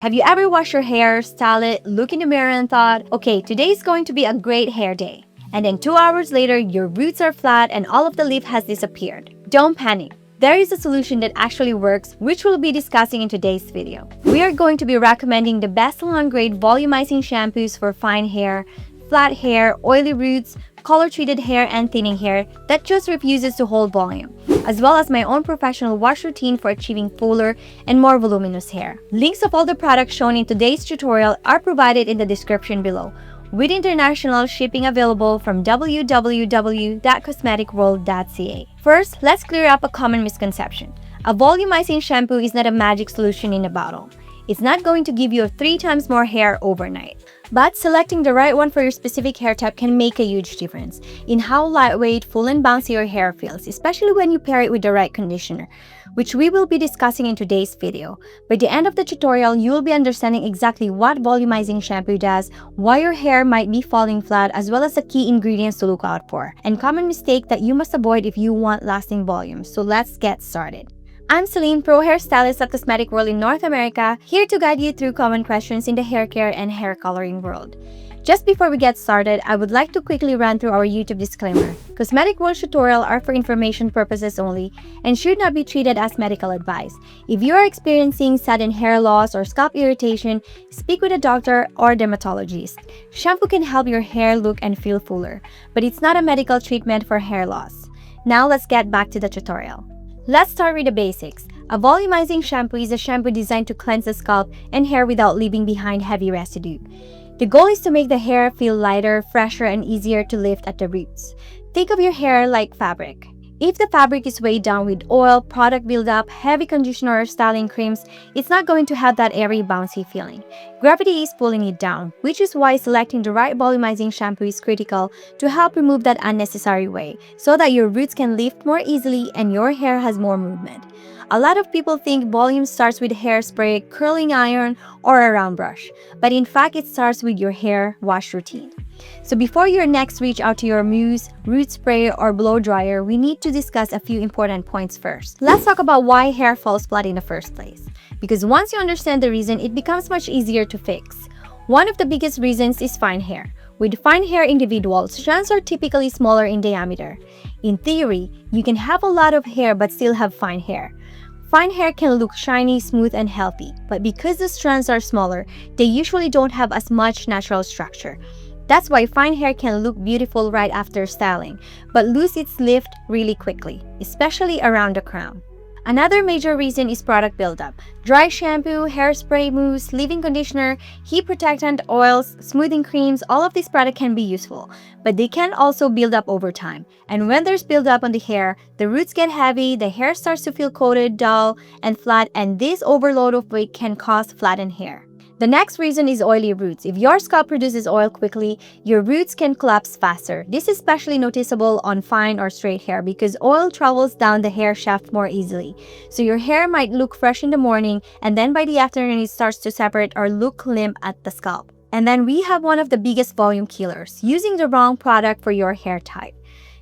Have you ever washed your hair, styled it, look in the mirror and thought, okay, today is going to be a great hair day. And then 2 hours later, your roots are flat and all of the leaf has disappeared. Don't panic. There is a solution that actually works, which we'll be discussing in today's video. We are going to be recommending the best salon-grade volumizing shampoos for fine hair, flat hair, oily roots, color-treated hair, and thinning hair that just refuses to hold volume, as well as my own professional wash routine for achieving fuller and more voluminous hair. Links of all the products shown in today's tutorial are provided in the description below, with international shipping available from www.cosmeticworld.ca. First, let's clear up a common misconception. A volumizing shampoo is not a magic solution in a bottle. It's not going to give you 3 times more hair overnight. But selecting the right one for your specific hair type can make a huge difference in how lightweight, full, and bouncy your hair feels, especially when you pair it with the right conditioner, which we will be discussing in today's video. By the end of the tutorial, you will be understanding exactly what volumizing shampoo does, why your hair might be falling flat, as well as the key ingredients to look out for, and common mistake that you must avoid if you want lasting volume. So let's get started. I'm Celine, pro hairstylist at Cosmetic World in North America, here to guide you through common questions in the hair care and hair coloring world. Just before we get started, I would like to quickly run through our YouTube disclaimer. Cosmetic World tutorials are for information purposes only and should not be treated as medical advice. If you are experiencing sudden hair loss or scalp irritation, speak with a doctor or dermatologist. Shampoo can help your hair look and feel fuller, but it's not a medical treatment for hair loss. Now let's get back to the tutorial. Let's start with the basics. A volumizing shampoo is a shampoo designed to cleanse the scalp and hair without leaving behind heavy residue. The goal is to make the hair feel lighter, fresher, and easier to lift at the roots. Think of your hair like fabric. If the fabric is weighed down with oil, product buildup, heavy conditioner, or styling creams, it's not going to have that airy, bouncy feeling. Gravity is pulling it down, which is why selecting the right volumizing shampoo is critical to help remove that unnecessary weight, so that your roots can lift more easily and your hair has more movement. A lot of people think volume starts with hairspray, curling iron, or a round brush, but in fact it starts with your hair wash routine. So before you next reach out to your mousse, root spray, or blow dryer, we need to discuss a few important points first. Let's talk about why hair falls flat in the first place. Because once you understand the reason, it becomes much easier to fix. One of the biggest reasons is fine hair. With fine hair individuals, strands are typically smaller in diameter. In theory, you can have a lot of hair but still have fine hair. Fine hair can look shiny, smooth, and healthy, but because the strands are smaller, they usually don't have as much natural structure. That's why fine hair can look beautiful right after styling, but lose its lift really quickly, especially around the crown. Another major reason is product buildup. Dry shampoo, hairspray, mousse, leave-in conditioner, heat protectant, oils, smoothing creams, all of these products can be useful, but they can also build up over time. And when there's buildup on the hair, the roots get heavy, the hair starts to feel coated, dull, and flat, and this overload of weight can cause flattened hair. The next reason is oily roots. If your scalp produces oil quickly, your roots can collapse faster. This is especially noticeable on fine or straight hair because oil travels down the hair shaft more easily. So your hair might look fresh in the morning and then by the afternoon it starts to separate or look limp at the scalp. And then we have one of the biggest volume killers, using the wrong product for your hair type.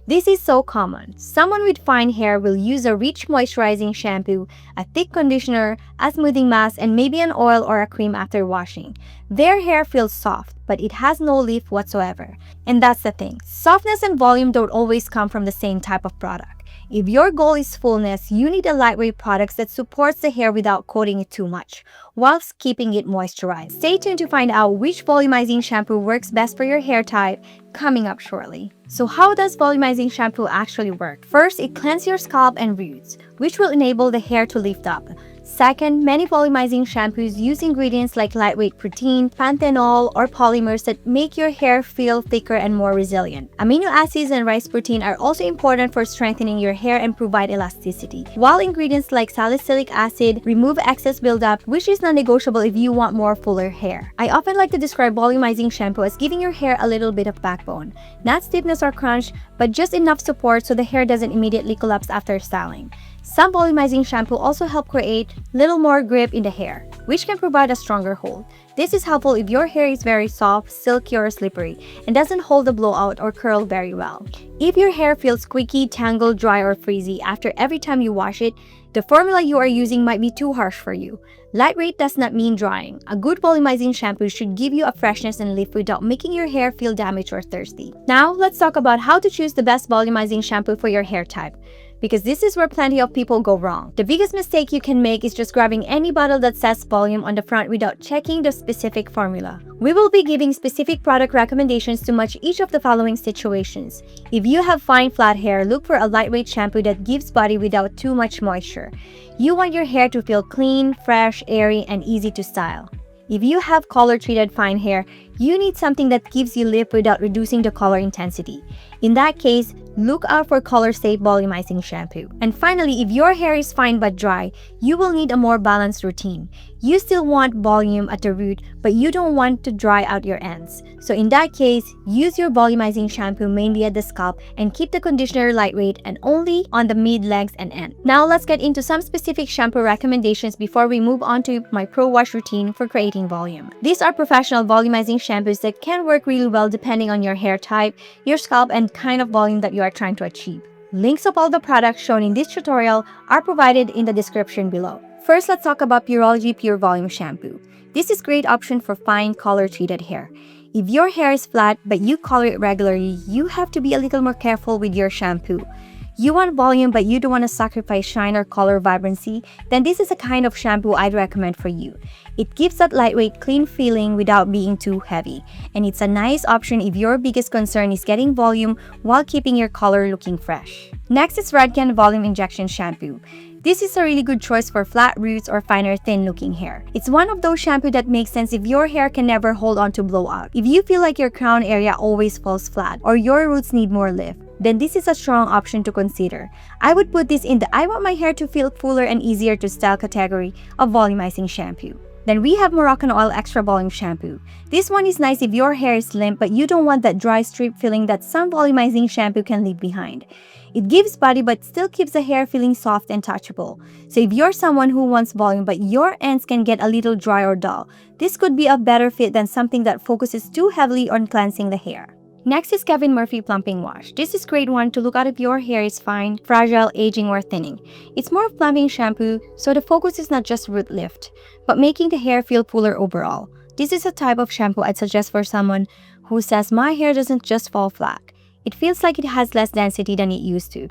This is so common. Someone with fine hair will use a rich moisturizing shampoo, a thick conditioner, a smoothing mask, and maybe an oil or a cream after washing. Their hair feels soft, but it has no lift whatsoever. And that's the thing. Softness and volume don't always come from the same type of product. If your goal is fullness, you need a lightweight product that supports the hair without coating it too much, whilst keeping it moisturized. Stay tuned to find out which volumizing shampoo works best for your hair type, coming up shortly. So how does volumizing shampoo actually work? First, it cleanses your scalp and roots, which will enable the hair to lift up. Second, many volumizing shampoos use ingredients like lightweight protein, panthenol, or polymers that make your hair feel thicker and more resilient. Amino acids and rice protein are also important for strengthening your hair and provide elasticity, while ingredients like salicylic acid remove excess buildup, which is non-negotiable if you want more fuller hair. I often like to describe volumizing shampoo as giving your hair a little bit of backbone. Not stiffness or crunch, but just enough support so the hair doesn't immediately collapse after styling. Some volumizing shampoo also help create little more grip in the hair, which can provide a stronger hold. This is helpful if your hair is very soft, silky, or slippery, and doesn't hold the blowout or curl very well. If your hair feels squeaky, tangled, dry, or frizzy after every time you wash it, the formula you are using might be too harsh for you. Lightweight does not mean drying. A good volumizing shampoo should give you a freshness and lift without making your hair feel damaged or thirsty. Now, let's talk about how to choose the best volumizing shampoo for your hair type, because this is where plenty of people go wrong. The biggest mistake you can make is just grabbing any bottle that says volume on the front without checking the specific formula. We will be giving specific product recommendations to match each of the following situations. If you have fine flat hair, look for a lightweight shampoo that gives body without too much moisture. You want your hair to feel clean, fresh, airy, and easy to style. If you have color-treated fine hair, you need something that gives you lift without reducing the color intensity. In that case, look out for color-safe volumizing shampoo. And finally, if your hair is fine but dry, you will need a more balanced routine. You still want volume at the root, but you don't want to dry out your ends. So in that case, use your volumizing shampoo mainly at the scalp and keep the conditioner lightweight and only on the mid, legs, and end. Now let's get into some specific shampoo recommendations before we move on to my pro wash routine for creating volume. These are professional volumizing shampoos that can work really well depending on your hair type, your scalp, and kind of volume that you are trying to achieve. Links of all the products shown in this tutorial are provided in the description below. First, let's talk about Pureology Pure Volume Shampoo. This is a great option for fine color-treated hair. If your hair is flat but you color it regularly, you have to be a little more careful with your shampoo. You want volume but you don't want to sacrifice shine or color vibrancy, then this is a kind of shampoo I'd recommend for you. It gives that lightweight, clean feeling without being too heavy. And it's a nice option if your biggest concern is getting volume while keeping your color looking fresh. Next is Redken Volume Injection Shampoo. This is a really good choice for flat roots or finer, thin-looking hair. It's one of those shampoos that makes sense if your hair can never hold on to blowout. If you feel like your crown area always falls flat or your roots need more lift, then this is a strong option to consider. I would put this in the I want my hair to feel fuller and easier to style category of volumizing shampoo. Then we have Moroccan Oil Extra Volume Shampoo. This one is nice if your hair is limp but you don't want that dry strip feeling that some volumizing shampoo can leave behind. It gives body but still keeps the hair feeling soft and touchable. So if you're someone who wants volume but your ends can get a little dry or dull, this could be a better fit than something that focuses too heavily on cleansing the hair. Next is Kevin Murphy Plumping Wash. This is a great one to look at if your hair is fine, fragile, aging, or thinning. It's more of plumping shampoo, so the focus is not just root lift, but making the hair feel fuller overall. This is a type of shampoo I'd suggest for someone who says, my hair doesn't just fall flat. It feels like it has less density than it used to.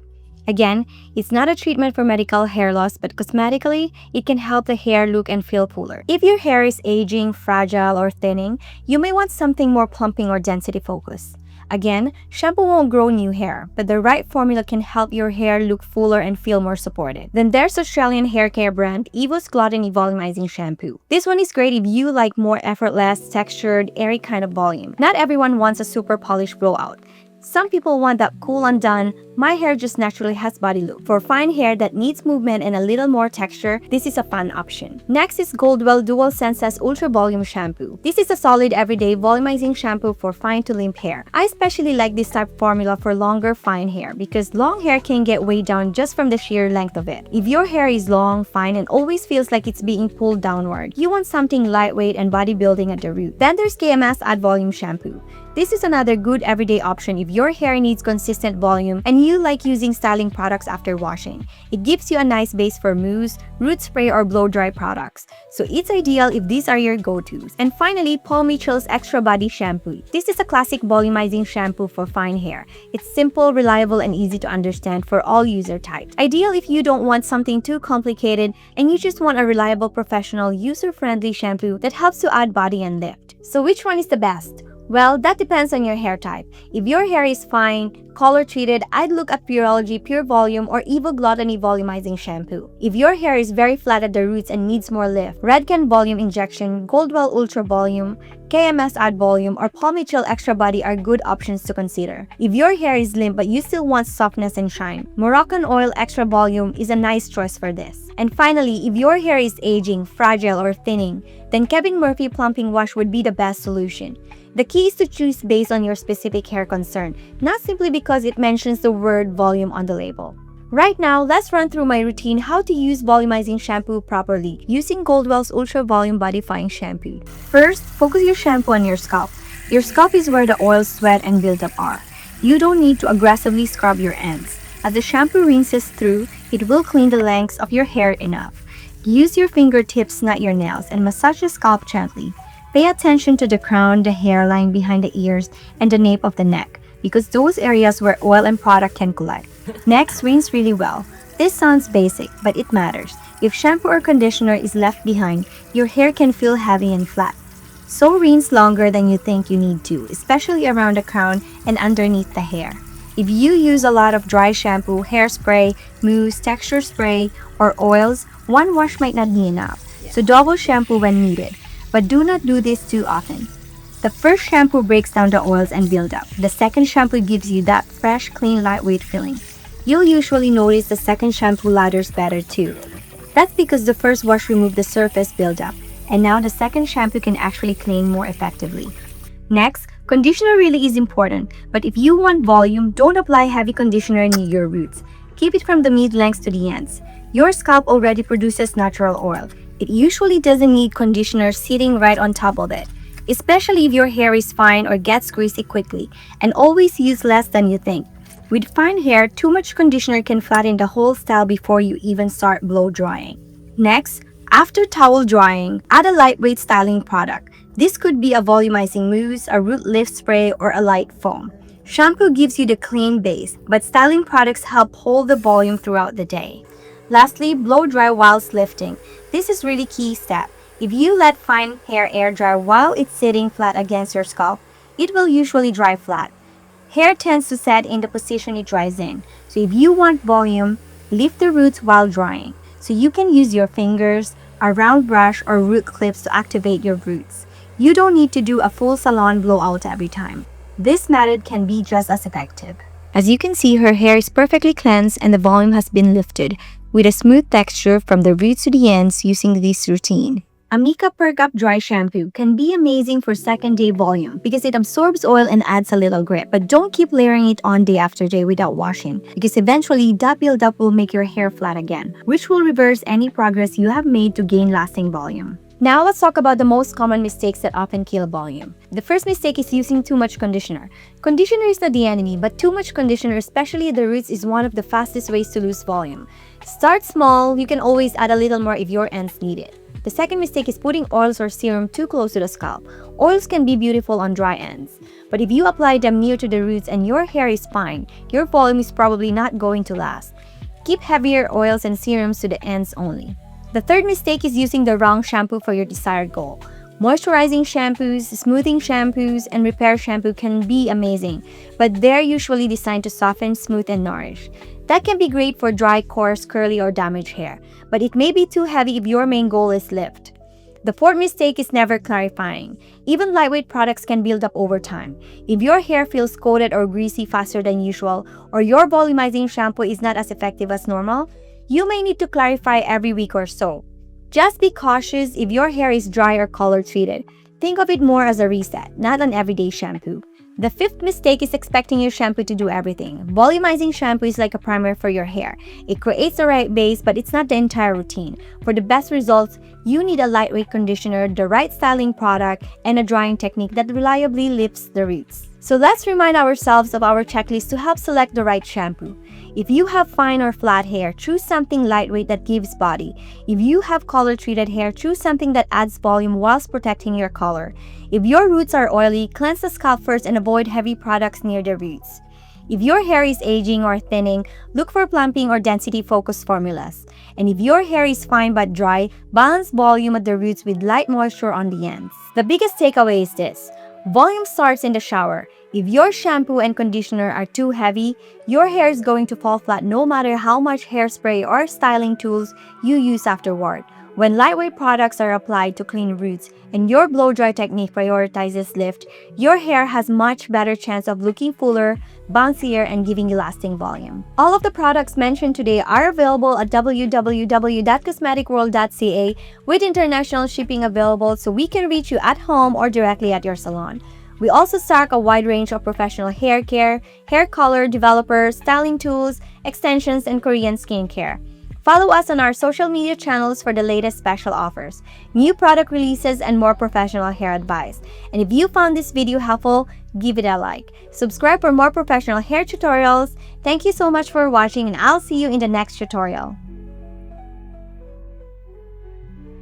Again, it's not a treatment for medical hair loss, but cosmetically, it can help the hair look and feel fuller. If your hair is aging, fragile, or thinning, you may want something more plumping or density focused. Again, shampoo won't grow new hair, but the right formula can help your hair look fuller and feel more supported. Then there's Australian hair care brand Evo's Gluttony Volumizing Shampoo. This one is great if you like more effortless, textured, airy kind of volume. Not everyone wants a super polished blowout. Some people want that cool and done, my hair just naturally has body look. For fine hair that needs movement and a little more texture, this is a fun option. Next is Goldwell Dual Senses Ultra Volume Shampoo. This is a solid everyday volumizing shampoo for fine to limp hair. I especially like this type of formula for longer fine hair because long hair can get weighed down just from the sheer length of it. If your hair is long, fine, and always feels like it's being pulled downward, you want something lightweight and bodybuilding at the root. Then there's KMS Add Volume Shampoo. This is another good everyday option if your hair needs consistent volume and you like using styling products after washing. It gives you a nice base for mousse, root spray, or blow dry products. So it's ideal if these are your go-tos. And finally, Paul Mitchell's Extra Body Shampoo. This is a classic volumizing shampoo for fine hair. It's simple, reliable, and easy to understand for all user types. Ideal if you don't want something too complicated and you just want a reliable, professional, user-friendly shampoo that helps to add body and lift. So which one is the best? Well, that depends on your hair type. If your hair is fine, color-treated, I'd look at Pureology Pure Volume or Evo Gluttony Volumizing Shampoo. If your hair is very flat at the roots and needs more lift, Redken Volume Injection, Goldwell Ultra Volume, KMS Add Volume, or Paul Mitchell Extra Body are good options to consider. If your hair is limp but you still want softness and shine, Moroccan Oil Extra Volume is a nice choice for this. And finally, if your hair is aging, fragile, or thinning, then Kevin Murphy Plumping Wash would be the best solution. The key is to choose based on your specific hair concern, not simply because it mentions the word volume on the label. Right now, let's run through my routine how to use volumizing shampoo properly using Goldwell's Ultra Volume Bodifying Shampoo. First, focus your shampoo on your scalp. Your scalp is where the oil, sweat, and buildup are. You don't need to aggressively scrub your ends. As the shampoo rinses through, it will clean the lengths of your hair enough. Use your fingertips, not your nails, and massage the scalp gently. Pay attention to the crown, the hairline behind the ears, and the nape of the neck, because those areas where oil and product can collect. Next, rinse really well. This sounds basic, but it matters. If shampoo or conditioner is left behind, your hair can feel heavy and flat. So rinse longer than you think you need to, especially around the crown and underneath the hair. If you use a lot of dry shampoo, hairspray, mousse, texture spray, or oils, one wash might not be enough. So double shampoo when needed, but do not do this too often. The first shampoo breaks down the oils and buildup. The second shampoo gives you that fresh, clean, lightweight feeling. You'll usually notice the second shampoo lathers better too. That's because the first wash removed the surface buildup, and now the second shampoo can actually clean more effectively. Next, conditioner really is important, but if you want volume, don't apply heavy conditioner near your roots. Keep it from the mid-lengths to the ends. Your scalp already produces natural oil. It usually doesn't need conditioner sitting right on top of it, especially if your hair is fine or gets greasy quickly, and always use less than you think. With fine hair, too much conditioner can flatten the whole style before you even start blow drying. Next, after towel drying, add a lightweight styling product. This could be a volumizing mousse, a root lift spray, or a light foam. Shampoo gives you the clean base, but styling products help hold the volume throughout the day. Lastly, blow dry whilst lifting. This is really key step. If you let fine hair air dry while it's sitting flat against your scalp, it will usually dry flat. Hair tends to set in the position it dries in. So if you want volume, lift the roots while drying. So you can use your fingers, a round brush, or root clips to activate your roots. You don't need to do a full salon blowout every time. This method can be just as effective. As you can see, her hair is perfectly cleansed and the volume has been lifted, with a smooth texture from the roots to the ends using this routine. Amika Perk Up Dry Shampoo can be amazing for second day volume because it absorbs oil and adds a little grip. But don't keep layering it on day after day without washing, because eventually that buildup will make your hair flat again, which will reverse any progress you have made to gain lasting volume. Now let's talk about the most common mistakes that often kill volume. The first mistake is using too much conditioner. Conditioner is not the enemy, but too much conditioner, especially at the roots, is one of the fastest ways to lose volume. Start small, you can always add a little more if your ends need it. The second mistake is putting oils or serum too close to the scalp. Oils can be beautiful on dry ends, but if you apply them near to the roots and your hair is fine, your volume is probably not going to last. Keep heavier oils and serums to the ends only. The third mistake is using the wrong shampoo for your desired goal. Moisturizing shampoos, smoothing shampoos, and repair shampoo can be amazing, but they're usually designed to soften, smooth, and nourish. That can be great for dry, coarse, curly, or damaged hair, but it may be too heavy if your main goal is lift. The fourth mistake is never clarifying. Even lightweight products can build up over time. If your hair feels coated or greasy faster than usual, or your volumizing shampoo is not as effective as normal, you may need to clarify every week or so. Just be cautious if your hair is dry or color treated. Think of it more as a reset, not an everyday shampoo. The fifth mistake is expecting your shampoo to do everything. Volumizing shampoo is like a primer for your hair. It creates the right base, but it's not the entire routine. For the best results, you need a lightweight conditioner, the right styling product, and a drying technique that reliably lifts the roots. So let's remind ourselves of our checklist to help select the right shampoo. If you have fine or flat hair, choose something lightweight that gives body. If you have color-treated hair, choose something that adds volume whilst protecting your color. If your roots are oily, cleanse the scalp first and avoid heavy products near the roots. If your hair is aging or thinning, look for plumping or density-focused formulas. And if your hair is fine but dry, balance volume at the roots with light moisture on the ends. The biggest takeaway is this: volume starts in the shower. If your shampoo and conditioner are too heavy, your hair is going to fall flat no matter how much hairspray or styling tools you use afterward. When lightweight products are applied to clean roots and your blow-dry technique prioritizes lift, your hair has much better chance of looking fuller, bouncier, and giving you lasting volume. All of the products mentioned today are available at www.cosmeticworld.ca with international shipping available, so we can reach you at home or directly at your salon. We also stock a wide range of professional hair care, hair color developers, styling tools, extensions, and Korean skincare. Follow us on our social media channels for the latest special offers, new product releases, and more professional hair advice. And if you found this video helpful, give it a like. Subscribe for more professional hair tutorials. Thank you so much for watching, and I'll see you in the next tutorial.